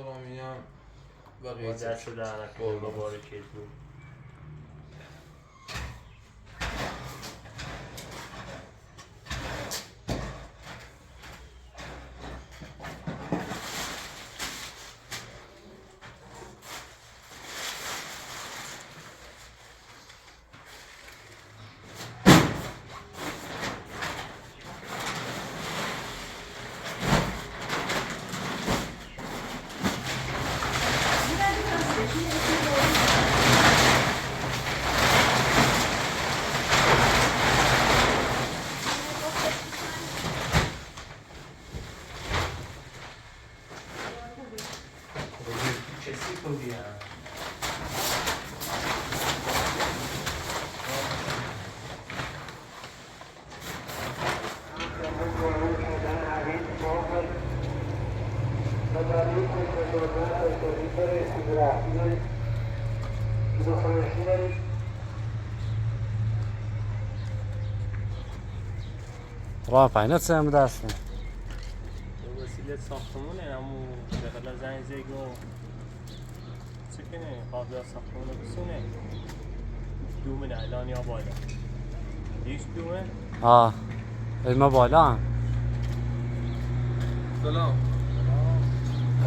رامین هم بقیه دست در نکنه با بارکت بود. راه پایینت سهم دستم به وسیله ساختمونه همون داخل زنگ زیگو چه کنه قابل ساختمونه بسونه دومه الان یا بالا هیچ دومه؟ ها ما بالا هم سلام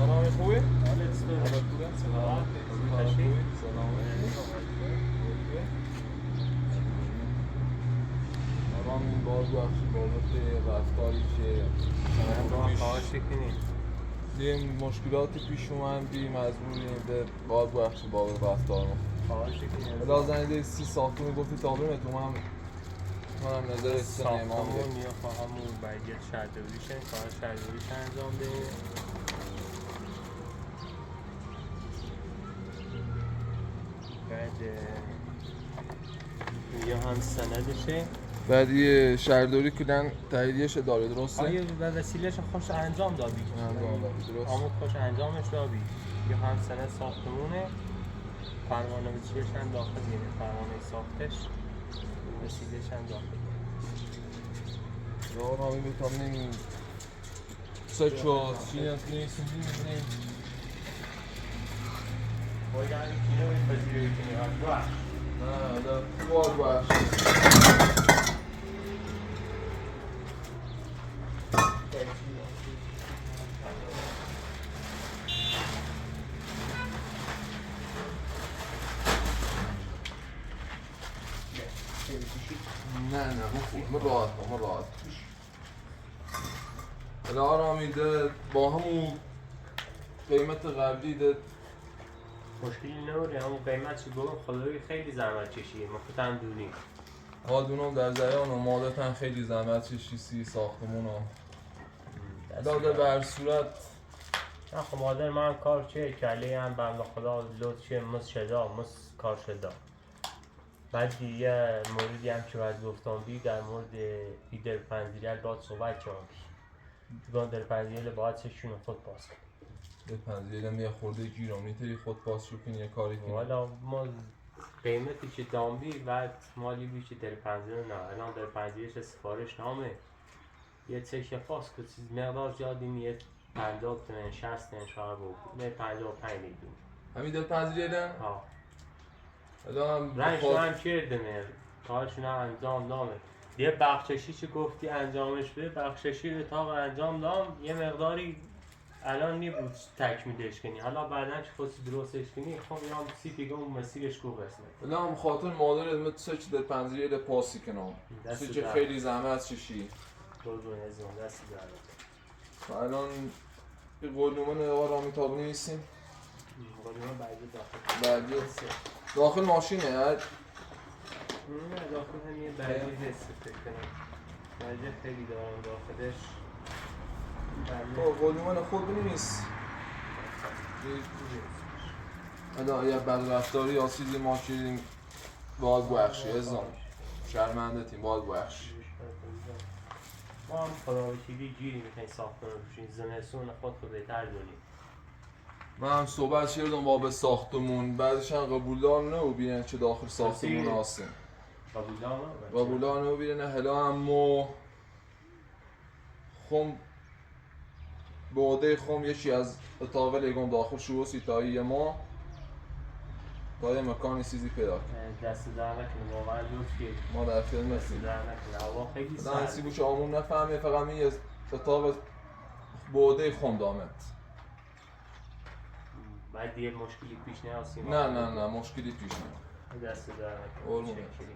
آرامی خوبی؟ حالت سلام رامین باز بخشی بابت رفتاری که خواهش کنی یه مشکلاتی پیش اومد بی مجبوریم به باز بخشی بابت رفتار ما خواهش کنی بلا زنیده 30 ساختمون گفتی تابلومت منم نظر استن امام ساختمون یا خواهمون باید شهرداریشن کار شهرداریش انجام ده بعد یا هم سندشه بعد یه شهرداری کدن تاییدیش داره درسته؟ آیا به وسیلهش خوش انجام دادی درست اما خوش انجامش دادی یا هم سند ساختمونه پروانه وسیلهش هم داخل یعنی پروانه ساختش وسیلهش هم داخل یا رامی میتونیم سچ و سینت نیستیم بیمونیم باید این کینه باید پذیره کنی باش نه ده باید باش نه من راحت الان رامی ده با همون قیمت قبلی ده مشکلی نوری همون قیمت چی بگم خدایی خیلی زحمت چشیه ما خودم دونیم دونم در جریان و مادتن خیلی زحمت چشی ساختمون و داده بر صورت نه خب مادر من کار چه کلی هم بنده خدا لطف چه مس شدا مس کار شدا بعد دیگه موردی هم که باید گفتم بی در مورد ایدر پنزیریل باید صحبت کنم بگم در پنزیریل باید چشون خود پاس کنیم در پنزیریل یه خورده گیرم نیتری خود پاس شو کنی یه کاری کنی والا ما قیمتی که دام بی بعد مالی بی که در پنزیریل نه الان در پنزیریش سفارش نامه یه چک پاس که چیز مقدار زیادی نیت 50 تومن 60 تومن شاید بود نه 55 میدون همین در پنزیریل؟ ها الان رنگشون هم کردمه کارشون هم انجام دامه یه بخششی چه گفتی انجامش بده بخششی اتاق انجام دام یه مقداری الان نیبود تکمیلش کنی حالا بعدا که خودی درستش کنی خب یا سی دیگه اون مسیرش گو بسنه الان خاطر مادر ادمت سچ در پنزیریل پاسی کنم سچ خیلی زحمت چشی قربون ازم دست دارد الان یه قلومن آرامی تاب نیستیم قربون بعدی داخل ماشینه نه داخل هم یه بعدی هست فکر کنم بعدی خیلی دارم داخلش قلومن خود نیست الان یه بدرفتاری یا چیزی ما کردیم باید بخشی ازم شرمنده تیم باید بخشی ما هم خدا بشیدی گیری میخواین ساختمون بشین زمستون خود رو بهتر دونیم. من هم صحبت کردم با به ساختمون بعدش هم قبولان نه ببینن چه داخل ساختمون هستیم قبولان نه ببینن هلا همو خم بعده خم یکی از اتاق لگم داخل شروع سیتایی ما تا یه مکانی چیزی پیدا کنیم. دست در نکنه واقعا لطفی ما در فیلم دست هستیم در نکنه هوا خیلی نه سرد. سی بوش آمون نفهمه فقط این اتاق بعده خم دامت بعد دیگه مشکلی پیش نیاسیم. نه مشکلی پیش نیاد. دست در نکنه. قربونت. چکری.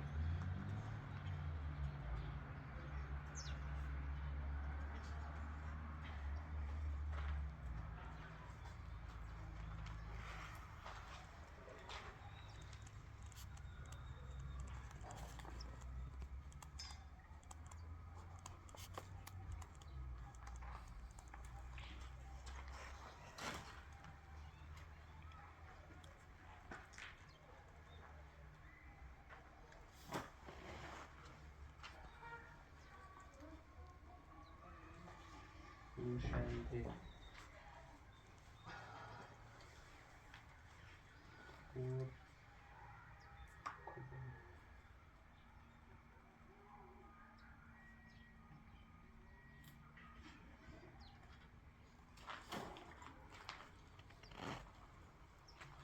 روشنده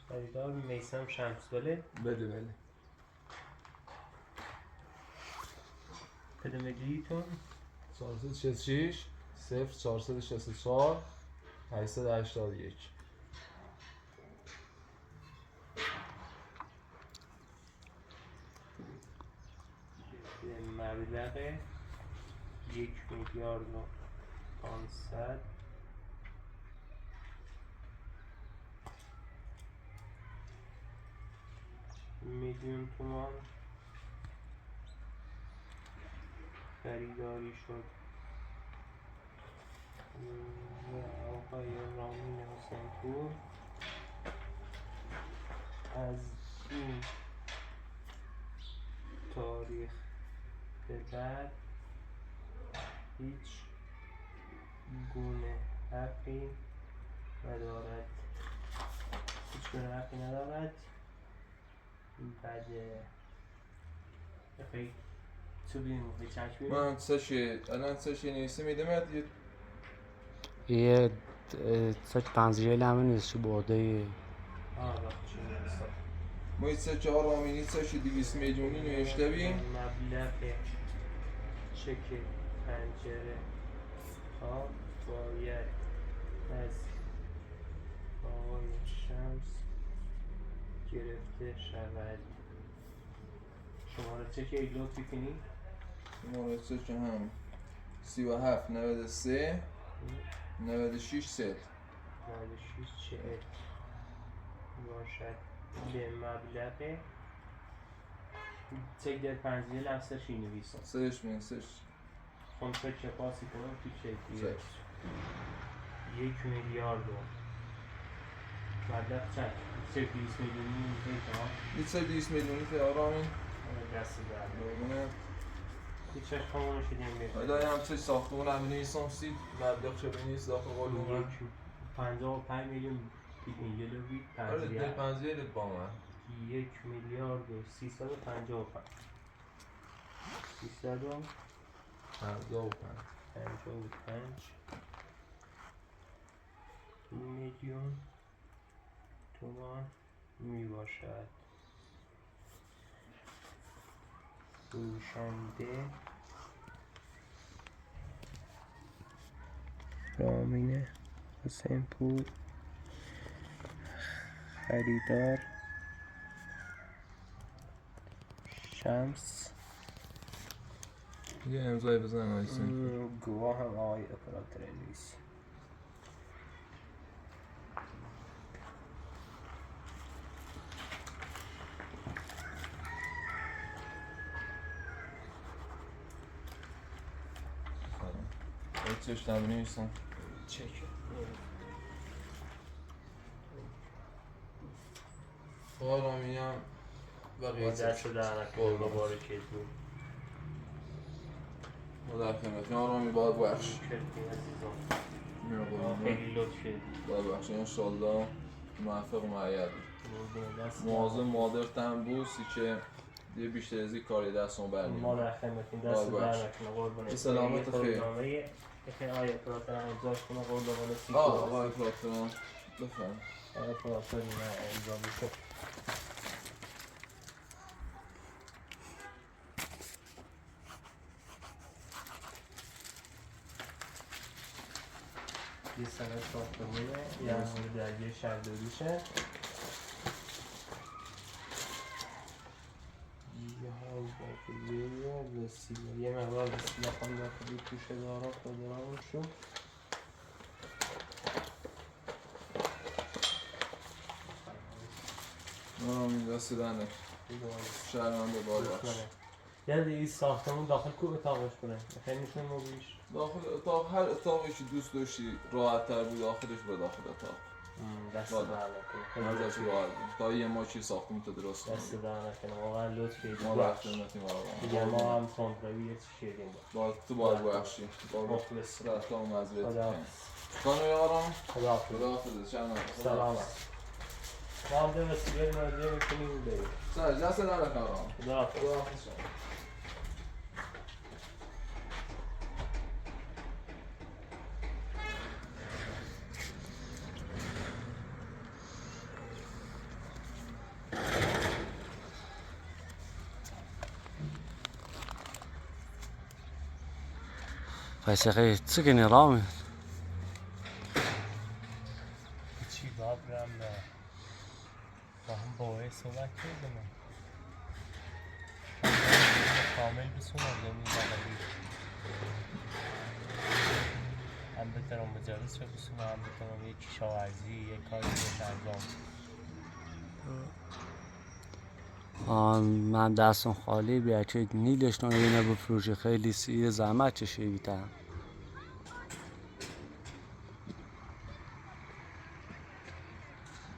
خریدار میثم شمس‌گله. بله پدمجیتون 466 0464 881 مبلغ 1,500,000 میلیون تومان خریداری شد و آقای رامین حسین‌پور از این تاریخ به بعد هیچ گونه حقی ندارد بعد خیلی تو بینیم چشم من الان سشی نیستی میدمت یه ساک پنزیه همه نیست بعده وقتی نیست ما این سه چهار آمینی سشی 200 میلیونی نوشته بیم مبلغ چک پنجره ها باید از آقای شمس گرفته شود. شماره چک لطفی کنی؟ شماره سشی هم 37 93 96 30 96 40 باشد به مبلغ چک در پنجره لفظشی نویسم سش من سش خون چک پاسی کنم تو چک سش 1,000,000,000 مبلغ چک 200 میلیونی میتونم این سه 200 میلیونی که آرامین دست در بگونه هیچ خمونو شدیم بید حالا هم چه ساختمون هم نیستم سید مبلغ چه بینیست داخل قلومه 55 میلیون یلو بید آره ده پنزیه لید با من 1,355,000 میلیون تومان می باشد. فروشنده رامین حسین‌پور خریدار شمس یه امضای بزنم آیسین گواه هم آقای اپراتور انویسی چش نبینی نیستم چک خواه رامینی هم بقیه دست در نکنه با بارکتون خدا خدمتی آرامی باید بخش خیلی لطف شدی. باید بخش انشالله موفق و معید موازه مادر تنبوسی که دیگه بیشتر از این کاری دستمون برنیم ما در خدمتین دست در نکنه قربونه سلامت خیر یکی آیه پراتران امضاش کنه قربونه سی آقای پراتران بفرم آیه پراتران امضا میشه یه سنه ساختمونه یه همون درگیر شهرداریشه یه مقدار وسیله هم داخلی توشه دارم خودمون شو آرامی دست دنه شهرمنده باید بخش یعنی این ساختمون داخل کو اتاقش کنه خیلی میشونه موبیش داخل اتاق هر اتاقی که دوست داشتی راحت تر بود داخلش به داخل اتاق دست در نکنه ازش راحت بود تا یه ما چی ساختمون تو درست کنیم دست در نکنه واقعا لطف کردی ما رفت خدمتیم دیگه ما هم تندروی یه چی شیریم با تو باید بخشی مخلص رفت هم مزرعت خدا خانوی آرام خدا حافظ خدا حافظ چند سلامت ما هم ده وسیله مراجعه میکنیم بریم سر دست نرک آرام خدا حافظ خدا حافظ شما پس خیلی چی کنی رامین؟ چی بابرم نه با هم باید صحبت کردم کامل بسونم زمین بقیلی هم بترم مجلس رو بسونم هم بترم یک کشاورزی یک کاری باشه انجام من دستم خالی بیا که نیلش نو اینه بفروشی خیلی سی زحمت چشی بیتر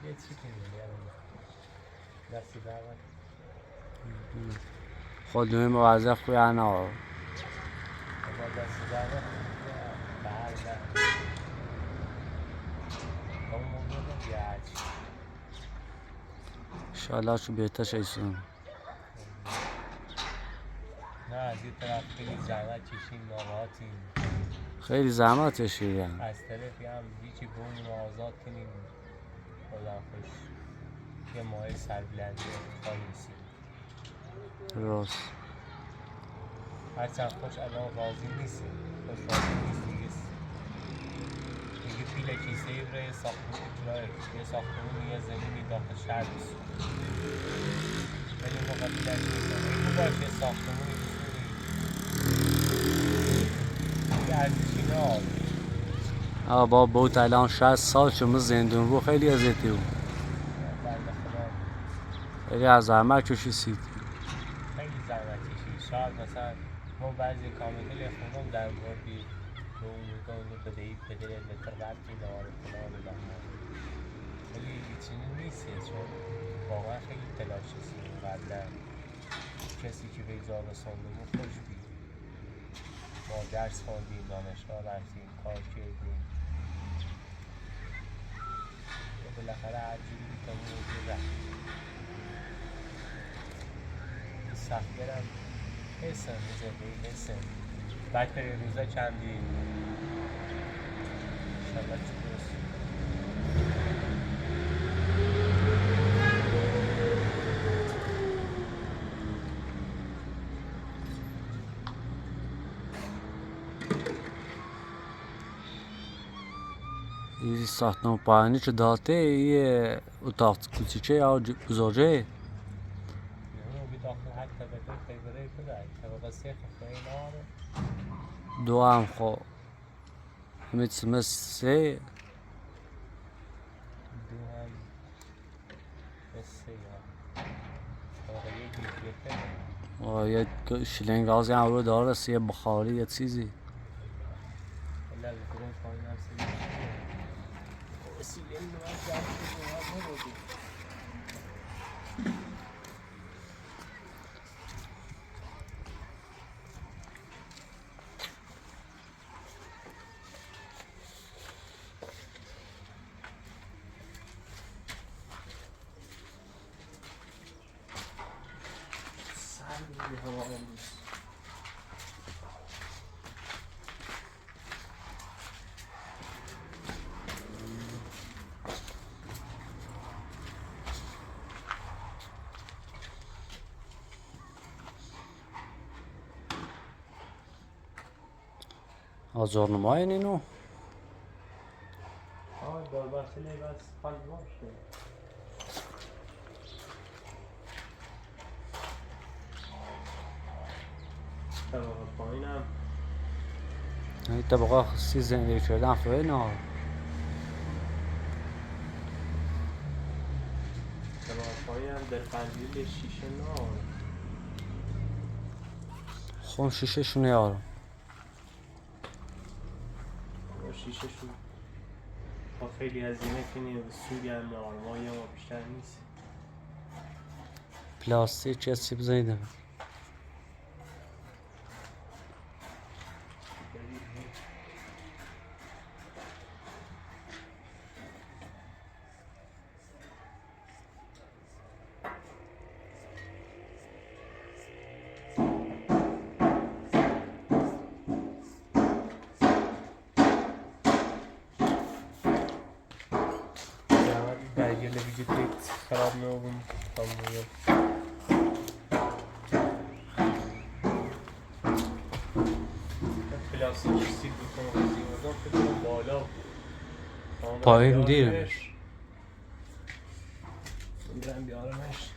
یه چی کنیم دستی دعوت خودمون موظف خوی انا با دستی دعوت بله اون موقع نگه انشالله شو بهتر شیستون نه از یه طرف خیلی زحمت کشیم ناراحتیم خیلی زحمت چشیدم از طرفی هم هیچی بونیم آزاد کنیم خدا خوش یه ماه سربلندی خواهی رسیم درست هرچند خوش الان راضی نیستیم خوش راضی نیستیم دیگه پیل کیسه ای برای یه ساختمون یه زمینی داخل شهر بسیم ولی موقع پیلش نیستم این باشه ساختمونی بسونی یه ارزشی نه با بود الان 60 سال شما زندون بود خیلی ازیتی بود خیلی از زحمت کشیدید خیلی زحمت کشید شاید مثلا ما بعضی کامنتل خونم در بردی به اونو بدهی پدر متر ربطی داره فلان و بهمان ولی چنین نیست چون واقعا خیلی تلاش هستیم قبلا کسی که به ایزار رساندمون خوش بید ما درس خوندیم دانشگاه رفتیم کار کردیم و بالاخره هر جوری بیتمون رفت سختگرم حسن زندگی حسن بعد که روزا چندی انشالله چی درست این ساختمان پایانی که داته یه اتاق کوچیکه یا بزرگه یعنی بی داخل هر طبقه خیبره بده طبقه سه خیلی ناره دو هم خو مثل سه دو هم بسه یا طبقه یک بهتره یه شلنگ غازی هم رو داره سی بخاری یه چیزی ولی از درون پایین هم سیلی وسیله این نوعی جمع شده هم نبودی خیلی هوا امروز آزارنمای اینو دار بسیلی بس حال باشه طبقه پایینم این طبقه خصوصی زندگی کردن فاینا طبقه پایینم در قندیل شیشه نه خون شیشه شونه یارم شیشه شو با خیلی هزینه کنی و سوی هم نارمایی ما بیشتر نیست پلاستیک چه چی بزنیدم برگل ویدیو کلیت خراب نبود تمومیه پلاستیک سیل بکنم و زیادان فکرم بالا پایین دیرمش میرم بیارمش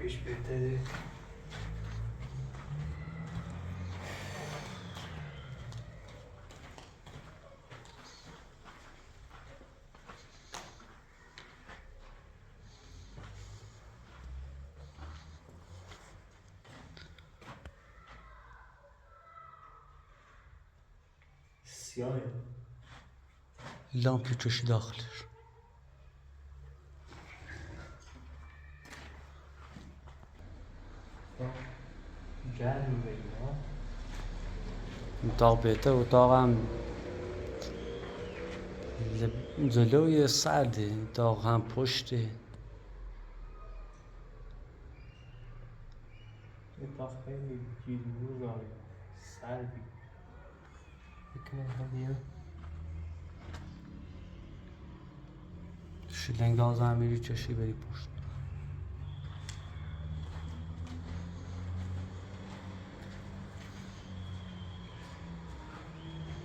کش بهتره سیاه لامپی چشی داخلش گرم بگیم ها اتاق بهتر اتاقم جلوی سرده اتاق هم پشته اتاق خیلی گیرو داره سردی بکنم هدیه شیلنگ آزم میری چشی بری پشت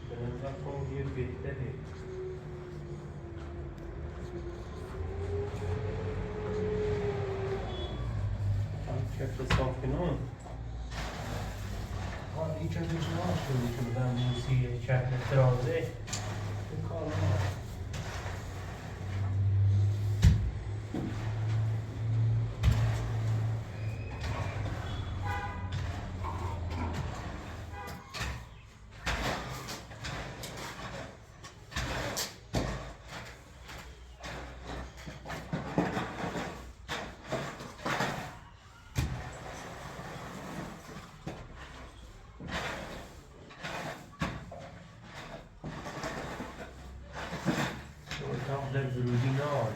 به نظر کنم یه بهتره کف صافنون این کفش ناش شده که بودم موسی کف ترازه این کار ناش اتاق در ورودی نار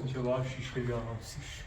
میشه با 6 بیارم 6.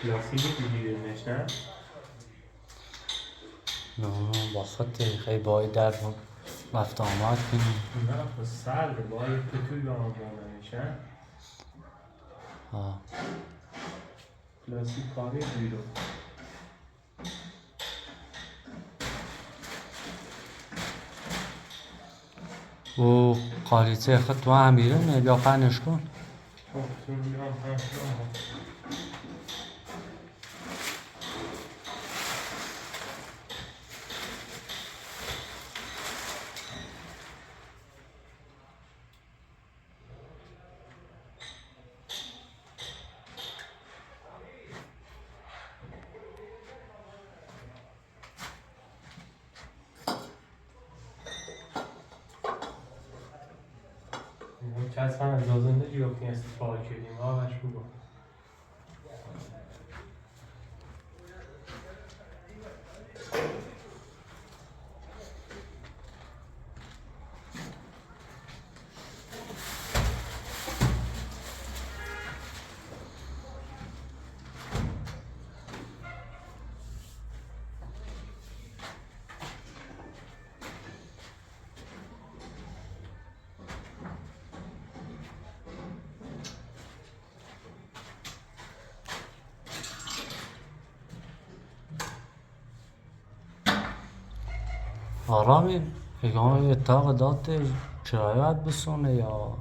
کلاسیک دیدیدنش نه؟ نه با خط خیلی باید در رفت آمد کنیم. نه خب سرده باید تو توی آمدنش نه؟ کلاسیک کاری بیرو و قالیچه خط تو هم بیرونه بیا پنش کن. چند از لازنده جیوکی استفاده کردیم آقاش بگو رامین اگه اتاق داد کرایه باید بسونه یا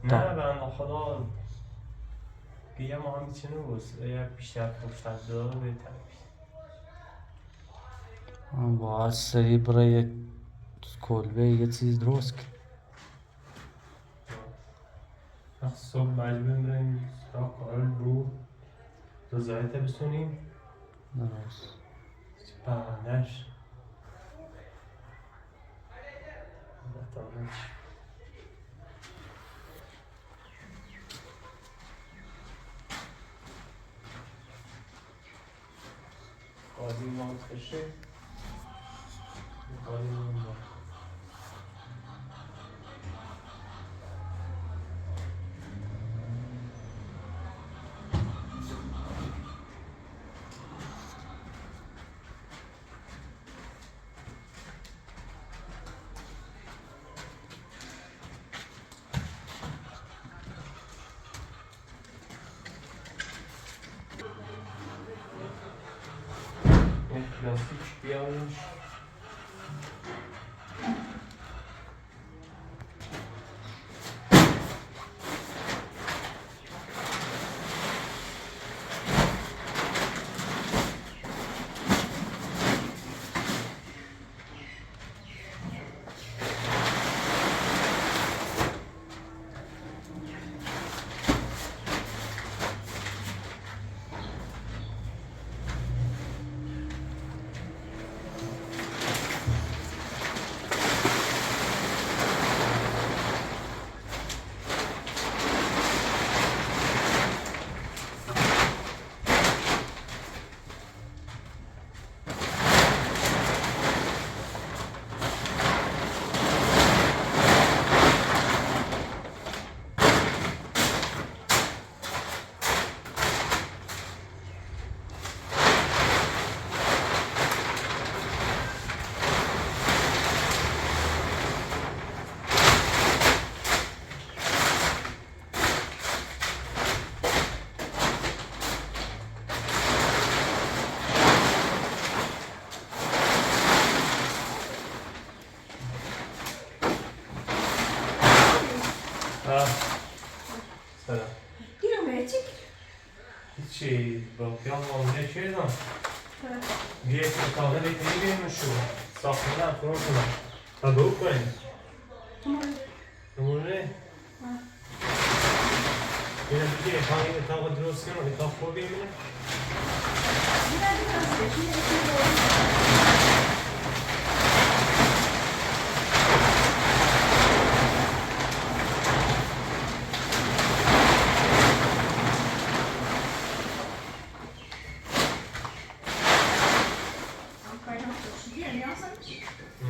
نه بنده خدا دیگه ما هم میتونه بسه یا بیشتر فرصت داره بهتر باید سری برای یک کلبه یه چیز درست کن. صبح مجبور بریم تا کار رو رضایت بسونیم درست پروندهش بطانش قاضی منتشه قاضی منتشه پلاستیک بیارمش. سلام. Kilometer. هیچی با پیام معامله کردم. یه اتاقه بهتری بیرون شو. ساختمون فرام کنم. تا به او کنیم. نمونه؟ بینم دیگه این اتاق درست کنم. اتاق خوب ببینم.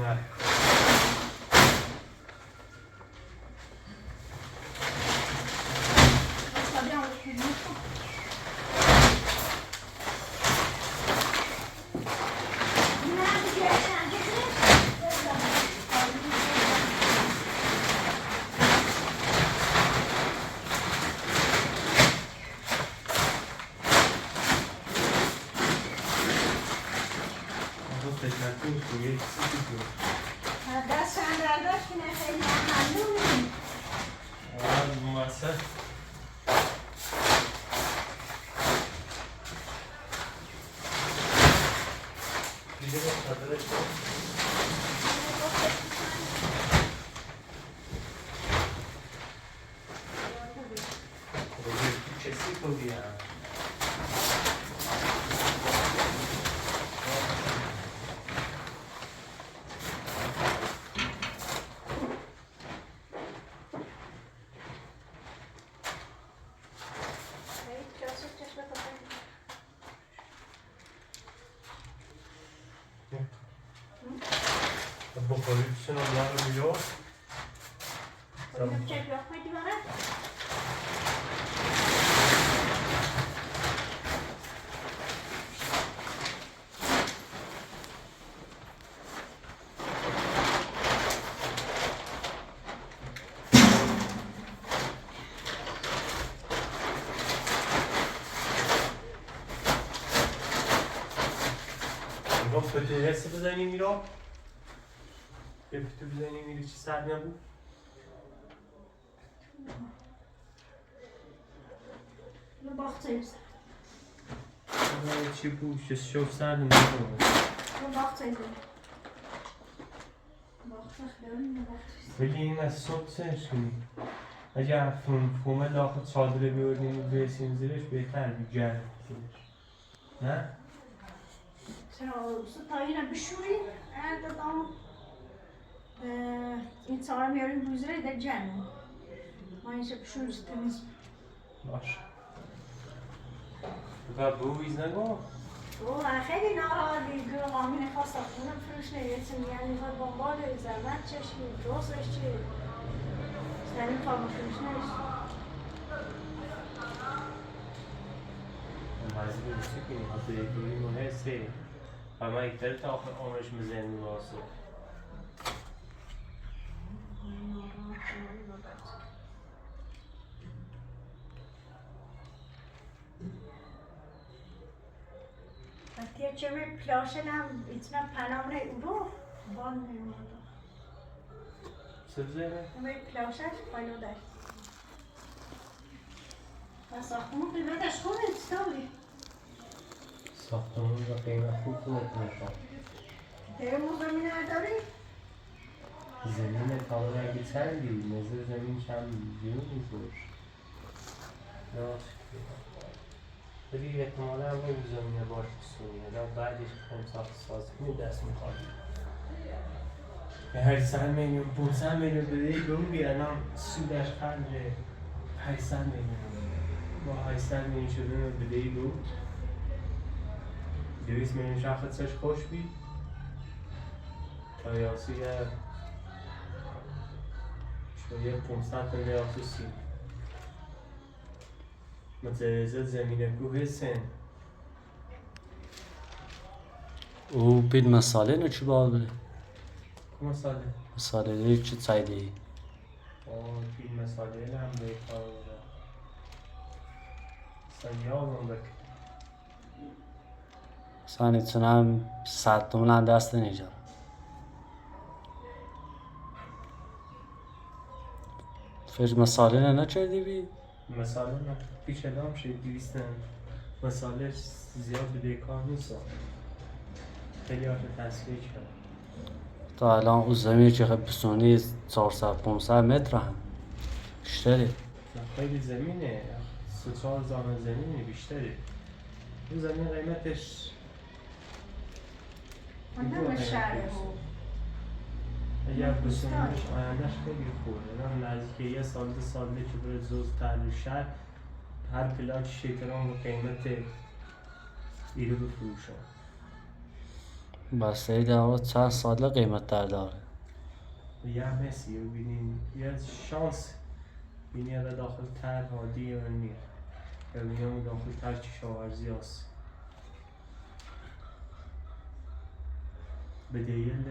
نه. دست اندرداش کنه خیلی ممنونیم. ممثل دیگه به خاطرش کسی کو بیا بخوری بشن الله رو بیار گفت تو حس بزنی میرا یه تو بزنی میری چی سرد نبود Wachteens. چی بود چه شوف سرد نبود Wacht even. Wacht even. بگی این از صبح سرش کنی اگر فومه داخل چادره بیاردیم و برسیم زیرش بهتر گرم نه؟ Zo ta yine بشوری دادم این سارا میاریم روزره در جنه ما اینجا بشوری تمیز باشه و بویز نگو؟ والله خیلی ناراحتی که رامین خواست خونم فروش نیستم یعنی خود بانبال زحمت چشمی دوستش چی زنیم خواهم فروش نیست مزید چی کنی؟ حتی یکی مهسته و من یک تا آخر عمرش مزنی واسه وقتی چه می پلاشنم ایتنا پنامه اورو بان میومد. سبزه می پلاشش پایو داشت. و ساختمون قیمتش خوبه استابی. ساختمون و قیمت خوب نشان. دیمون زمین نداری؟ زمین کامل اگه چندی نظر زمین چند بیرون میزوش راست ولی احتمالا هم اون زمینه باش بسونی الان بعدش بخوایم ساخت سازی کنی دست میخواد به 800 میلیون 500 میلیون بدهی بگوی الان سودش قدره 800 میلیون با 800 میلیون شدن بدهی بگو 200 میلیون شخصش خوش بید تا یاسی شویه 500 میلیون سی متعرض زمین کوه سن او بید مساله نه چی باید کما ساله؟ مساله دیگه چی سایده فیلم مساله هم به کار بودم سیاه هم بکن سانی تونم 100 تومن دست نیجار فش مساله نه چردی بی مساله نه پیش ادام شد 200 مساله زیاد به کار نیست خیلی هاش تصویر کرد تا الان او زمین چه بسونی 400 500 متر هم بیشتره خیلی زمینه 3-4 زمان زمینه بیشتره اون زمین قیمتش من هم شهره بود. اگر بسونیش آیندهش خیلی خوبه نه نزدیک یه سال 2 سال که بره زوز تحلیل شهر هر پلاک شیطران با قیمت ایرو بفروشن بسته در چند ساله قیمت داره یه مسی ببینین یه شانس بینی یا داخل تر هادی یا نیر یا بینیم داخل تر کشاورزی هست به دلیل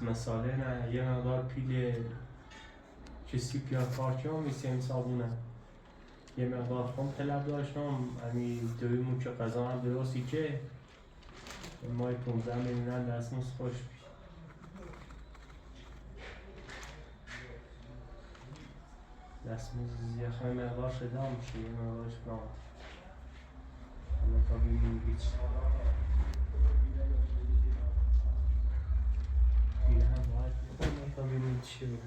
مساله نه یه مقدار پیل کسی پیار پارچه هم میسیم صابونه یه مقدار خون طلب داشتم امی دوی موچه قضا هم درستی که مای 15 میلیون دستموز خوش بید دستموز یه خواهی مقدار شده هم میشه یه مقدارش برام حالا تا بینیم بیچ بیره هم باید تا بینیم چی بود